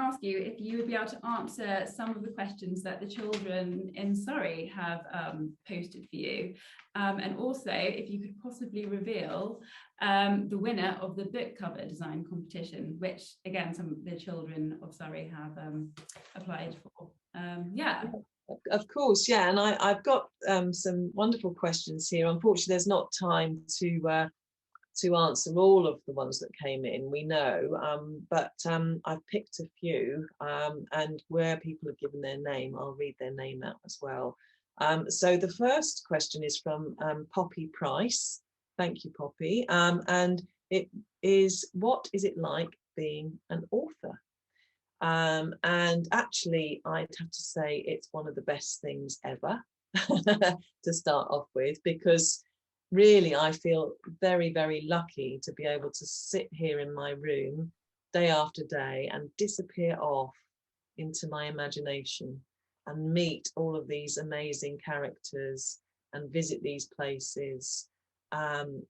ask you if you would be able to answer some of the questions that the children in Surrey have posted for you. And also, if you could possibly reveal the winner of the book cover design competition, which, again, some of the children of Surrey have applied for. Yeah. Of course, yeah, and I've got some wonderful questions here. Unfortunately, there's not time to answer all of the ones that came in, we know, but I've picked a few, and where people have given their name, I'll read their name out as well. So the first question is from Poppy Price. Thank you, Poppy. And it is, what is it like being an author? And actually, I'd have to say it's one of the best things ever to start off with, because really I feel very, very lucky to be able to sit here in my room day after day and disappear off into my imagination and meet all of these amazing characters and visit these places, and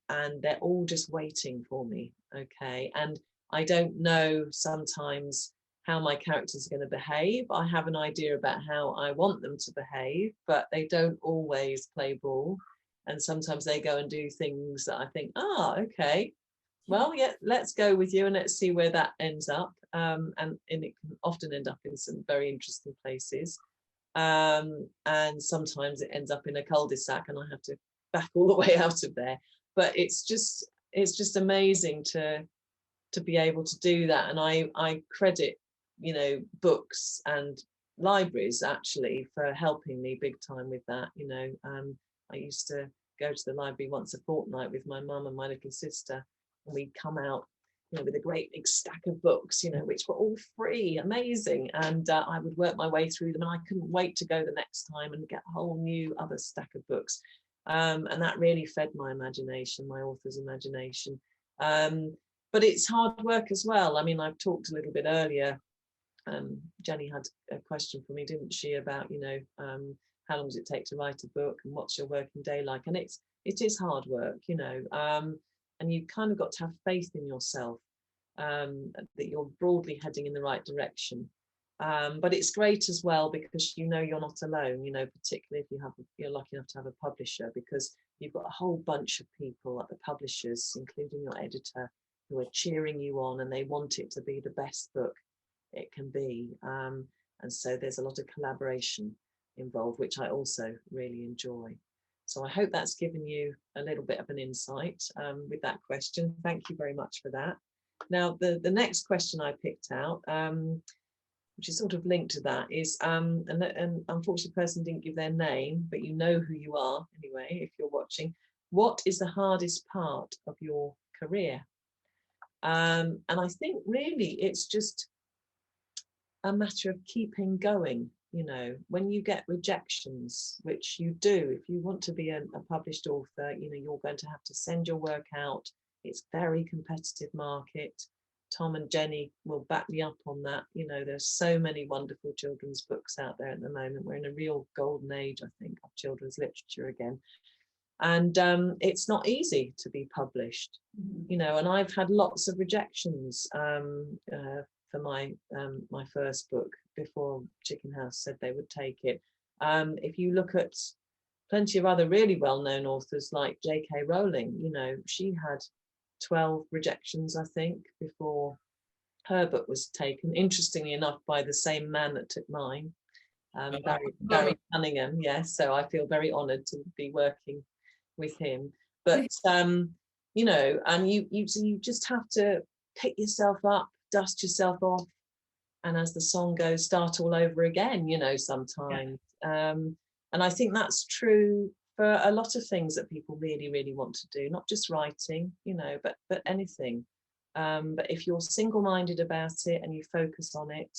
they're all just waiting for me. Okay, and I don't know sometimes how my characters are going to behave. I have an idea about how I want them to behave, but they don't always play ball. And sometimes they go and do things that I think, okay, well, yeah, let's go with you and let's see where that ends up. And it can often end up in some very interesting places. And sometimes it ends up in a cul-de-sac and I have to back all the way out of there. But it's just amazing to be able to do that. And I credit, books and libraries actually for helping me big time with that. I used to go to the library once a fortnight with my mum and my little sister, and we'd come out with a great big stack of books, which were all free, amazing, and I would work my way through them, and I couldn't wait to go the next time and get a whole new other stack of books, and that really fed my imagination, my author's imagination. But it's hard work as well. I mean, I've talked a little bit earlier, Jenny had a question for me, didn't she, about how long does it take to write a book and what's your working day like? And it is hard work, and you've kind of got to have faith in yourself, that you're broadly heading in the right direction. But it's great as well because you're not alone, particularly if you're lucky enough to have a publisher, because you've got a whole bunch of people at the publishers, including your editor, who are cheering you on and they want it to be the best book it can be. And so there's a lot of collaboration involved, which I also really enjoy. So I hope that's given you a little bit of an insight with that question. Thank you very much for that. Now, the next question I picked out, which is sort of linked to that, is, and unfortunately the person didn't give their name, but you know who you are anyway, if you're watching. What is the hardest part of your career? And I think really it's just a matter of keeping going. When you get rejections, which you do, if you want to be a published author, you're going to have to send your work out. It's a very competitive market. Tom and Jenny will back me up on that. There's so many wonderful children's books out there at the moment. We're in a real golden age, I think, of children's literature again. And it's not easy to be published, and I've had lots of rejections for my first book before Chicken House said they would take it. If you look at plenty of other really well-known authors like J.K. Rowling, she had 12 rejections, I think, before her book was taken, interestingly enough, by the same man that took mine, Barry Cunningham. Yes, so I feel very honoured to be working with him. But and you just have to pick yourself up, dust yourself off, and as the song goes, start all over again, sometimes. Yeah. And I think that's true for a lot of things that people really, really want to do, not just writing, but anything. But if you're single-minded about it and you focus on it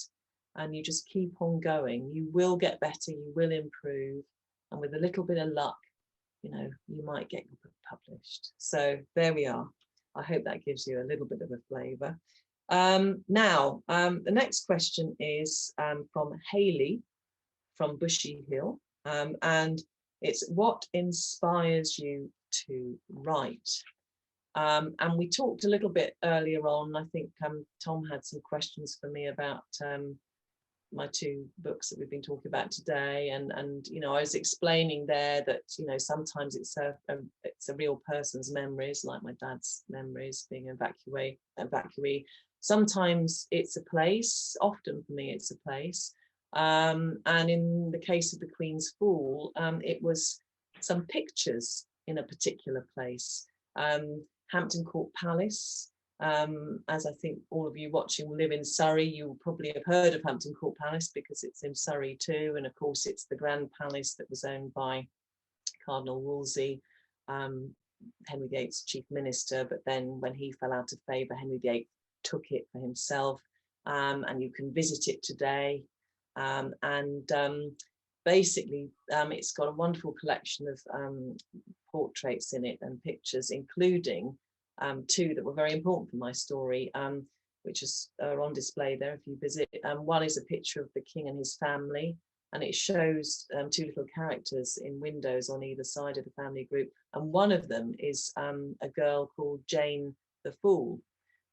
and you just keep on going, you will get better, you will improve, and with a little bit of luck, you might get your book published. So there we are. I hope that gives you a little bit of a flavour. Now, the next question is from Hayley from Bushy Hill, and it's, what inspires you to write? And we talked a little bit earlier on. I think Tom had some questions for me about my two books that we've been talking about today, and you know, I was explaining there that, you know, sometimes it's a real person's memories, like my dad's memories being an evacuee. Sometimes it's a place. Often for me, it's a place. And in the case of The Queen's Fool, it was some pictures in a particular place. Hampton Court Palace. As I think all of you watching live in Surrey, you will probably have heard of Hampton Court Palace because it's in Surrey too. And of course, it's the Grand Palace that was owned by Cardinal Wolsey, Henry VIII's chief minister. But then when he fell out of favour, Henry VIII took it for himself. And you can visit it today. Basically, it's got a wonderful collection of portraits in it and pictures, including two that were very important for my story, which are on display there if you visit. One is a picture of the king and his family, and it shows two little characters in windows on either side of the family group. And one of them is a girl called Jane the Fool.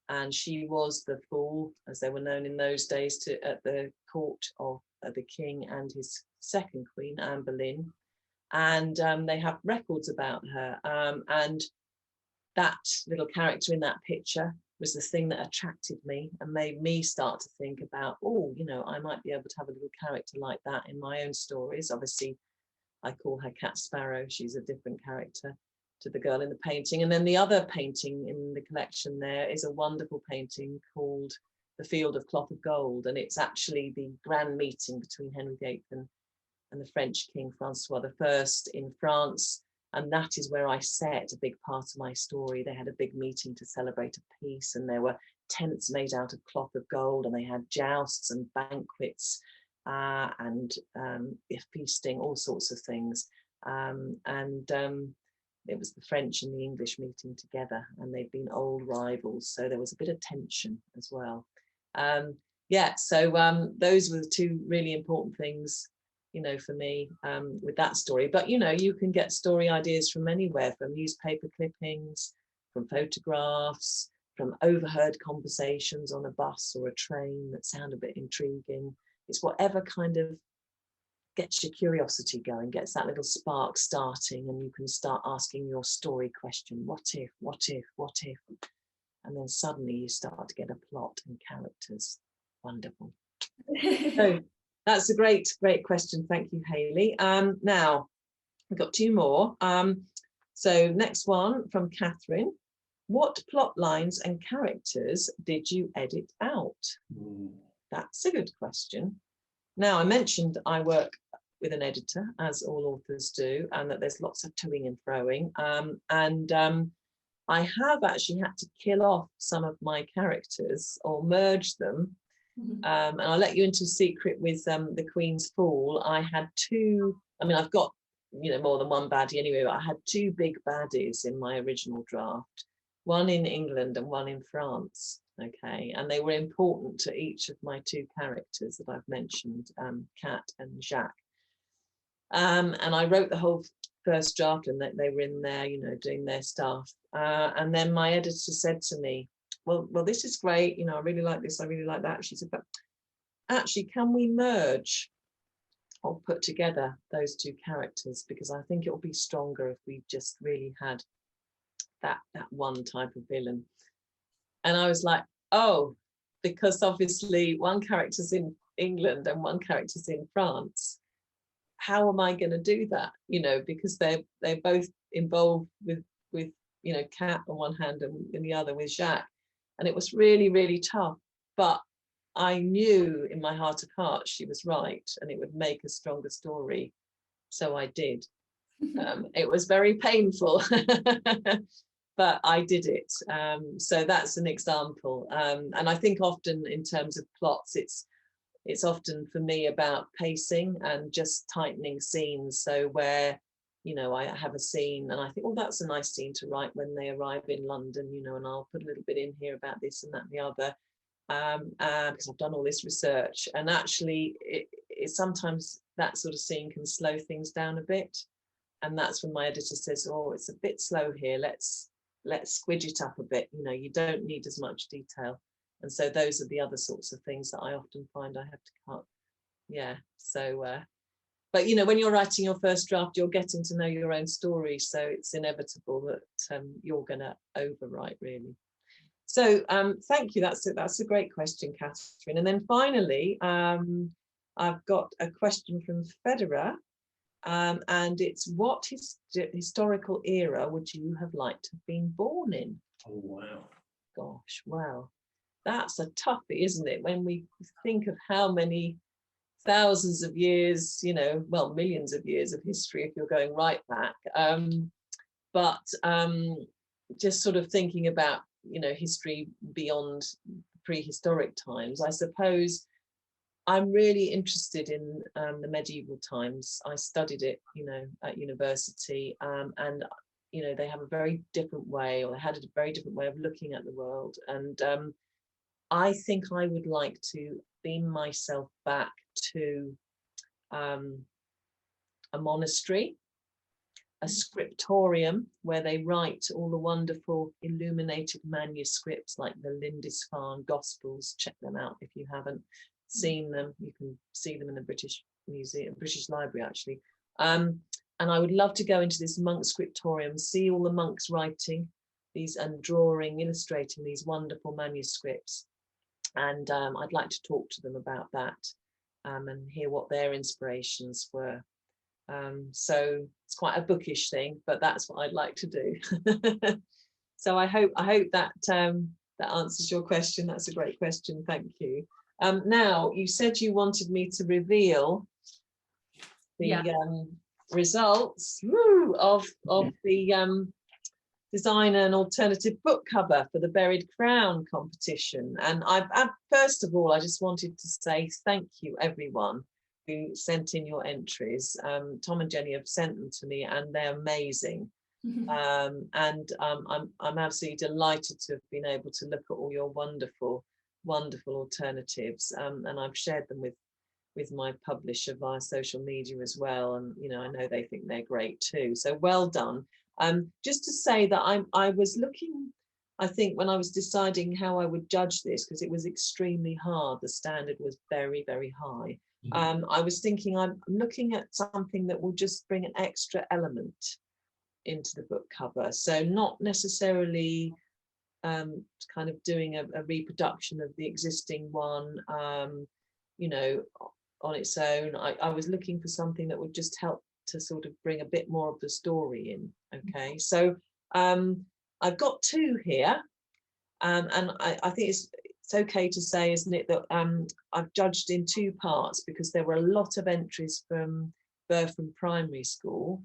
And she was the fool, as they were known in those days, at the court of the king and his second queen, Anne Boleyn. And they have records about her. And that little character in that picture was the thing that attracted me and made me start to think about, oh, you know, I might be able to have a little character like that in my own stories. Obviously, I call her Cat Sparrow. She's a different character to the girl in the painting. And then the other painting in the collection there is a wonderful painting called The Field of Cloth of Gold. And it's actually the grand meeting between Henry VIII and the French King Francois I in France. And that is where I set a big part of my story. They had a big meeting to celebrate a peace, and there were tents made out of cloth of gold, and they had jousts and banquets and feasting, all sorts of things. It was the French and the English meeting together, and they'd been old rivals, so there was a bit of tension as well. So those were the two really important things, you know, for me with that story. But, you know, you can get story ideas from anywhere, from newspaper clippings, from photographs, from overheard conversations on a bus or a train that sound a bit intriguing. It's whatever kind of gets your curiosity going, gets that little spark starting, and you can start asking your story question. What if, what if, what if? And then suddenly you start to get a plot and characters. Wonderful. So that's a great question. Thank you, Hayley. Now, we've got two more. So next one from Catherine. What plot lines and characters did you edit out? That's a good question. Now, I mentioned I work with an editor, as all authors do, and that there's lots of toing and froing. I have actually had to kill off some of my characters or merge them. And I'll let you into a secret with The Queen's Fool. I had two, I mean, I've got, you know, more than one baddie anyway, but I had two big baddies in my original draft, one in England and one in France. Okay, and they were important to each of my two characters that I've mentioned, Cat and Jacques. And I wrote the whole first draft, and that they were in there, you know, doing their stuff. And then my editor said to me, well, this is great, you know, I really like this, I really like that. She said, but actually, can we merge or put together those two characters? Because I think it will be stronger if we just really had that one type of villain. And I was like, oh, because obviously one character's in England and one character's in France. How am I going to do that? You know, because they're both involved with you know, Cat on one hand and in the other with Jacques. And it was really, really tough. But I knew in my heart of hearts she was right, and it would make a stronger story. So I did. It was very painful. But I did it. So that's an example. And I think often in terms of plots, it's often for me about pacing and just tightening scenes. So where, you know, I have a scene and I think, well, that's a nice scene to write when they arrive in London, you know, and I'll put a little bit in here about this and that and the other, because I've done all this research. And actually, it sometimes that sort of scene can slow things down a bit. And that's when my editor says, oh, it's a bit slow here. Let's let's squidge it up a bit. You know, you don't need as much detail. And so those are the other sorts of things that I often find I have to cut. Yeah. So, but, you know, when you're writing your first draft, you're getting to know your own story. So it's inevitable that you're going to overwrite, really. So thank you. That's a great question, Catherine. And then finally, I've got a question from Federer. And it's, what historical era would you have liked to have been born in? Oh, wow. Gosh, wow. That's a toughie, isn't it? When we think of how many thousands of years, you know, well, millions of years of history, if you're going right back. But just sort of thinking about, you know, history beyond prehistoric times, I suppose I'm really interested in the medieval times. I studied it, you know, at university, and, you know, they have a very different way, or they had a very different way of looking at the world. And I think I would like to beam myself back to a monastery, a scriptorium, where they write all the wonderful illuminated manuscripts like the Lindisfarne Gospels. Check them out if you haven't seen them. You can see them in the British Museum, British Library, actually. And I would love to go into this monk scriptorium, see all the monks writing these and drawing, illustrating these wonderful manuscripts. And I'd like to talk to them about that and hear what their inspirations were. So it's quite a bookish thing, but that's what I'd like to do. So I hope that that answers your question. That's a great question. Thank you. Now, you said you wanted me to reveal the results of the design an alternative book cover for the Buried Crown competition. And first of all, I just wanted to say thank you, everyone who sent in your entries. Tom and Jenny have sent them to me, and they're amazing. I'm absolutely delighted to have been able to look at all your wonderful alternatives, and I've shared them with my publisher via social media as well, and you know, I know they think they're great too, so well done. Just to say that I was looking, I think, when I was deciding how I would judge this, because it was extremely hard, the standard was very, very high. I was thinking, I'm looking at something that will just bring an extra element into the book cover, so not necessarily kind of doing a reproduction of the existing one, you know, on its own. I was looking for something that would just help to sort of bring a bit more of the story in. Okay, so I've got two here, and I think it's okay to say, isn't it, that I've judged in two parts, because there were a lot of entries from Burford Primary School.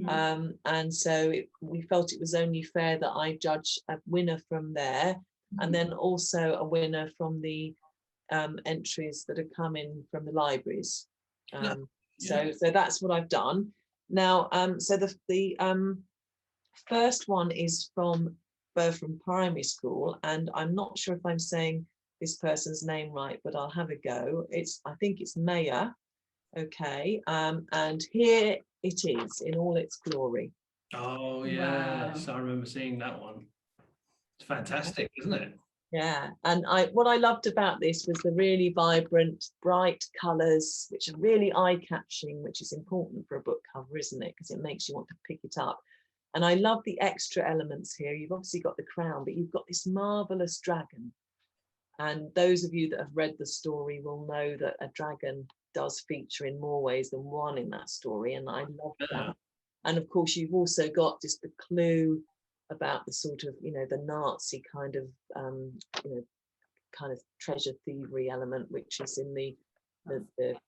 And so we felt it was only fair that I judge a winner from there, and then also a winner from the entries that have come in from the libraries. So that's what I've done. Now, so the first one is from Burford Primary School, and I'm not sure if I'm saying this person's name right, but I'll have a go. I think it's Maya. Okay, and here it is in all its glory. Oh yes, wow. I remember seeing that one. It's fantastic, isn't it? Yeah, and what I loved about this was the really vibrant, bright colours, which are really eye-catching, which is important for a book cover, isn't it? Because it makes you want to pick it up. And I love the extra elements here. You've obviously got the crown, but you've got this marvellous dragon. And those of you that have read the story will know that a dragon does feature in more ways than one in that story, and I love that. And of course, you've also got just the clue about the sort of, you know, the Nazi kind of, you know, kind of treasure thievery element, which is in the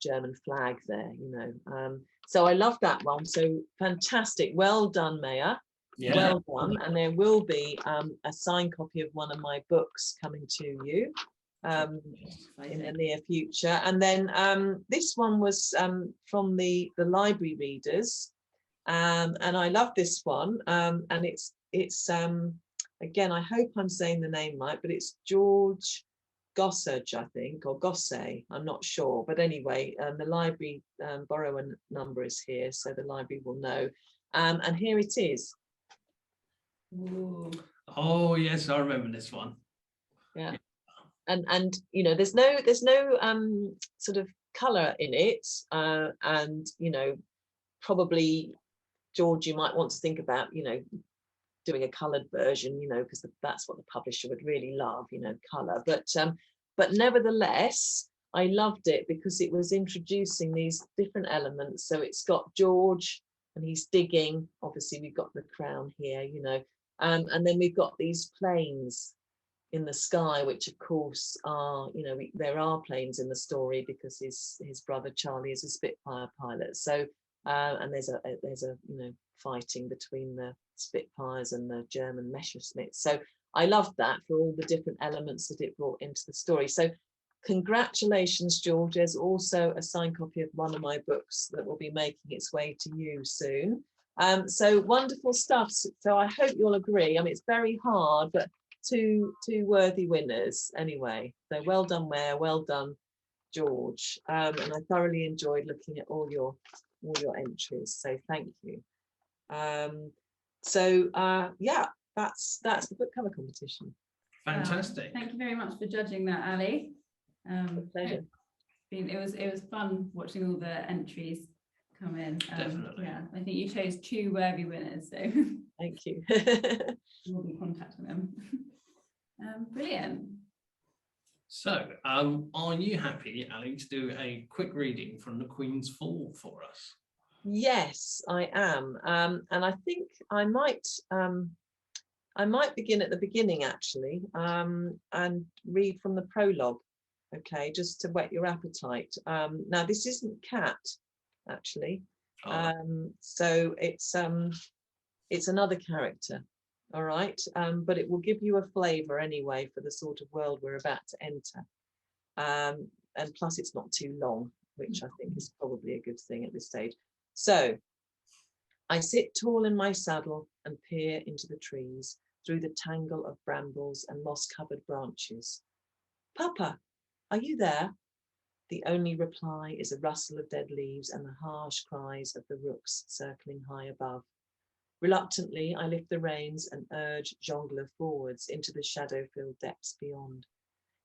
German flag there, you know. So I love that one. So fantastic. Well done, Maya. Yeah. Well done. And there will be a signed copy of one of my books coming to you in the near future. And then this one was from the library readers, and I love this one, and it's again, I hope I'm saying the name right, but it's George Gossage, I think, or Gosse, I'm not sure, but anyway, the library borrower number is here, so the library will know, and here it is. Ooh. yes, I remember this one. Yeah. And you know, there's no sort of colour in it, and you know, probably George, you might want to think about, you know, doing a coloured version, you know, because that's what the publisher would really love, you know, colour. But nevertheless, I loved it because it was introducing these different elements. So it's got George and he's digging. Obviously, we've got the crown here, you know, and then we've got these planes in the sky, which of course are, you know, there are planes in the story because his brother Charlie is a Spitfire pilot. So and there's a you know, fighting between the Spitfires and the German Messerschmitts. So I loved that for all the different elements that it brought into the story. So congratulations, George. There's also a signed copy of one of my books that will be making its way to you soon. So wonderful stuff. So I hope you'll agree. I mean, it's very hard, but two worthy winners anyway. So well done, Mare. Well done, George. And I thoroughly enjoyed looking at all your entries. So thank you. Yeah, that's the book cover competition. Fantastic. Thank you very much for judging that, Ali. Pleasure. It was fun watching all the entries come in. Definitely. Yeah, I think you chose two worthy winners, so Thank you. we'll be contacting them. Brilliant. So, are you happy, Ali, to do a quick reading from The Queen's Fall for us? Yes, I am. And I think I might begin at the beginning actually, and read from the prologue. Okay, just to whet your appetite. Now this isn't Cat, actually. So it's another character. All right, but it will give you a flavour anyway for the sort of world we're about to enter. And plus it's not too long, which I think is probably a good thing at this stage. So, I sit tall in my saddle and peer into the trees through the tangle of brambles and moss-covered branches. Papa, are you there? The only reply is a rustle of dead leaves and the harsh cries of the rooks circling high above. Reluctantly, I lift the reins and urge Jongleur forwards into the shadow-filled depths beyond.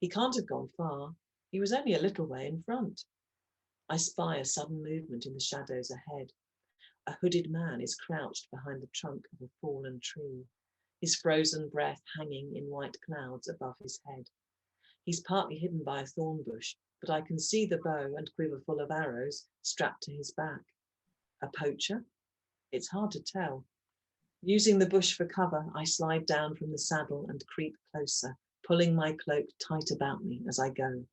He can't have gone far. He was only a little way in front. I spy a sudden movement in the shadows ahead. A hooded man is crouched behind the trunk of a fallen tree, his frozen breath hanging in white clouds above his head. He's partly hidden by a thorn bush, but I can see the bow and quiver full of arrows strapped to his back. A poacher? It's hard to tell. Using the bush for cover, I slide down from the saddle and creep closer, pulling my cloak tight about me as I go.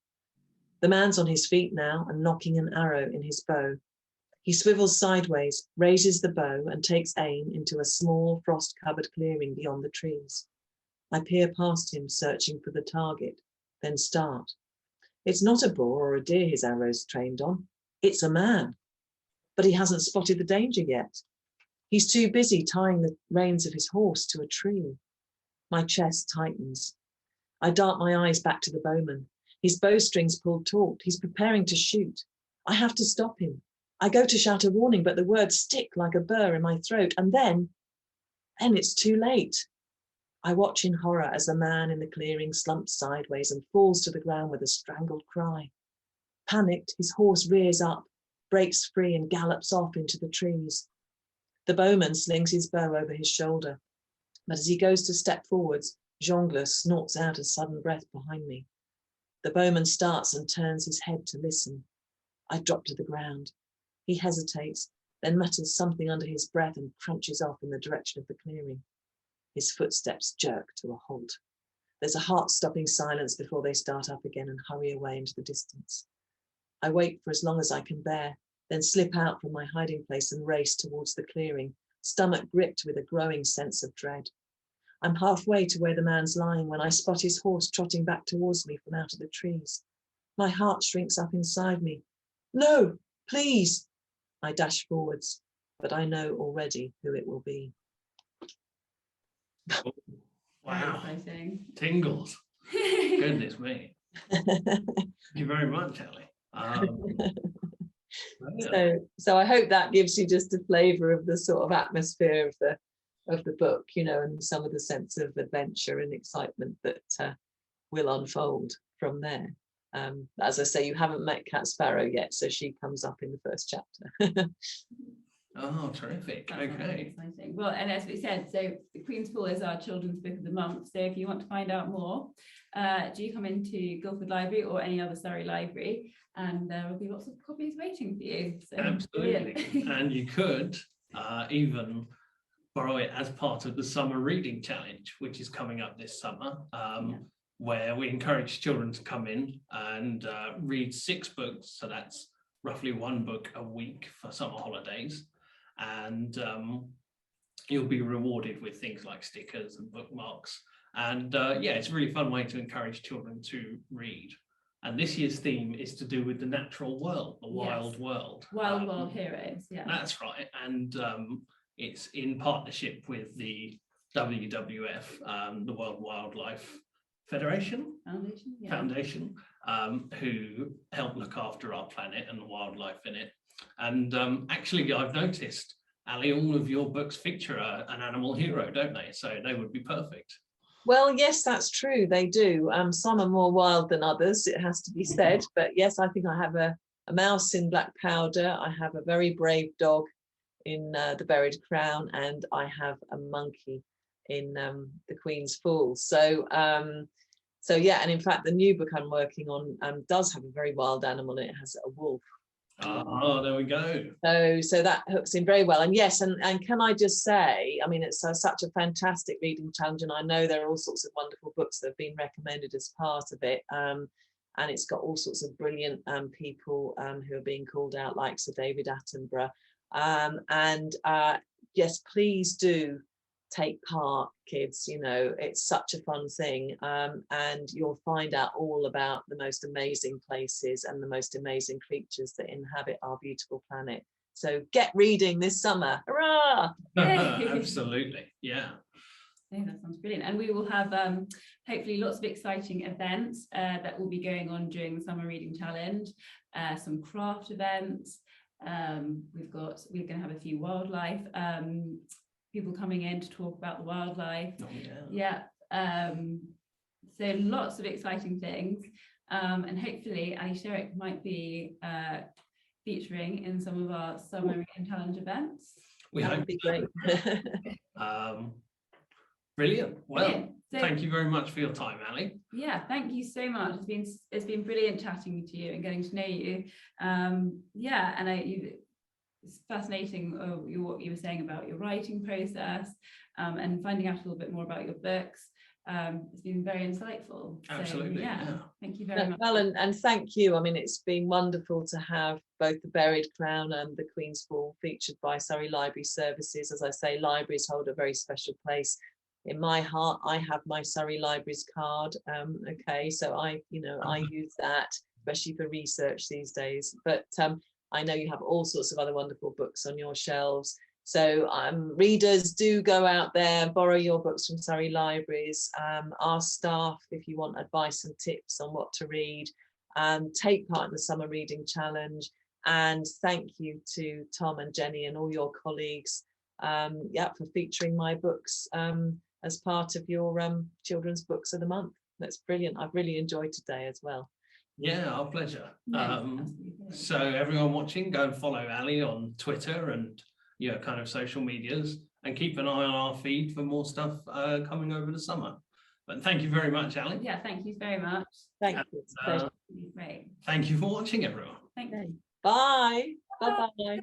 The man's on his feet now and knocking an arrow in his bow. He swivels sideways, raises the bow and takes aim into a small frost-covered clearing beyond the trees. I peer past him, searching for the target, then start. It's not a boar or a deer his arrow's trained on. It's a man. But he hasn't spotted the danger yet. He's too busy tying the reins of his horse to a tree. My chest tightens. I dart my eyes back to the bowman. His bowstrings pulled taut. He's preparing to shoot. I have to stop him. I go to shout a warning, but the words stick like a burr in my throat. And then it's too late. I watch in horror as the man in the clearing slumps sideways and falls to the ground with a strangled cry. Panicked, his horse rears up, breaks free and gallops off into the trees. The bowman slings his bow over his shoulder, but as he goes to step forwards, Jongleur snorts out a sudden breath behind me. The bowman starts and turns his head to listen. I drop to the ground. He hesitates, then mutters something under his breath and crunches off in the direction of the clearing. His footsteps jerk to a halt. There's a heart-stopping silence before they start up again and hurry away into the distance. I wait for as long as I can bear, then slip out from my hiding place and race towards the clearing, stomach gripped with a growing sense of dread. I'm halfway to where the man's lying when I spot his horse trotting back towards me from out of the trees. My heart shrinks up inside me. No, please! I dash forwards, but I know already who it will be. Wow. Exciting. Tingles. Goodness me. Thank you very much, Ali. So I hope that gives you just a flavour of the sort of atmosphere of of the book, you know, and some of the sense of adventure and excitement that will unfold from there. As I say, you haven't met Cat Sparrow yet, so she comes up in the first chapter. Oh, terrific. That sounds Okay. exciting. Well, and as we said, so The Queen's Fall is our children's book of the month. So if you want to find out more, do come into Guildford Library or any other Surrey library, and there will be lots of copies waiting for you. So Absolutely. brilliant. And you could even borrow it as part of the summer reading challenge, which is coming up this summer, where we encourage children to come in and read 6 books. So that's roughly 1 book a week for summer holidays. And you'll be rewarded with things like stickers and bookmarks. And yeah, it's a really fun way to encourage children to read. And this year's theme is to do with the natural world, the wild world. Wild World Heroes, yeah. That's right. And it's in partnership with the WWF, the World Wildlife Federation Foundation, who help look after our planet and the wildlife in it. And actually, I've noticed, Ali, all of your books feature an animal hero, don't they? So they would be perfect. Well, yes, that's true. They do. Some are more wild than others, it has to be said. But yes, I think I have a mouse in Black Powder. I have a very brave dog in The Buried Crown, and I have a monkey in The Queen's Fall. So yeah, and in fact, the new book I'm working on does have a very wild animal in it. It has a wolf. Oh, there we go. So that hooks in very well. And yes, and can I just say, I mean, it's such a fantastic reading challenge, and I know there are all sorts of wonderful books that have been recommended as part of it. And it's got all sorts of brilliant people who are being called out, like Sir David Attenborough. And yes, please do take part, kids. You know, it's such a fun thing, and you'll find out all about the most amazing places and the most amazing creatures that inhabit our beautiful planet. So get reading this summer. Hurrah! Absolutely, yeah. That sounds brilliant. And we will have hopefully lots of exciting events that will be going on during the summer reading challenge, some craft events. We're going to have a few wildlife people coming in to talk about the wildlife. Oh, yeah. So lots of exciting things, and hopefully Ali Sherrick might be featuring in some of our summer reading challenge events. That would be great. Brilliant. Well, Brilliant. So, thank you very much for your time, Ali. Yeah, thank you so much. It's been brilliant chatting to you and getting to know you. Yeah, and it's fascinating what you were saying about your writing process, and finding out a little bit more about your books. It's been very insightful. Absolutely. So, yeah, thank you very much. Well, and thank you. I mean, it's been wonderful to have both The Buried Crown and The Queen's Fall featured by Surrey Library Services. As I say, libraries hold a very special place in my heart. I have my Surrey Libraries card. Okay, so I use that, especially for research these days. But I know you have all sorts of other wonderful books on your shelves. So readers, do go out there, borrow your books from Surrey Libraries, ask staff if you want advice and tips on what to read, take part in the Summer Reading Challenge. And thank you to Tom and Jenny and all your colleagues for featuring my books as part of your Children's Books of the Month. That's brilliant. I've really enjoyed today as well. Yeah, our pleasure. No, So everyone watching, go and follow Ali on Twitter and kind of social medias, and keep an eye on our feed for more stuff coming over the summer. But thank you very much, Ali. Yeah, thank you very much. Thank you. It's a pleasure. Great. Thank you for watching, everyone. Thank you. Bye. Bye-bye.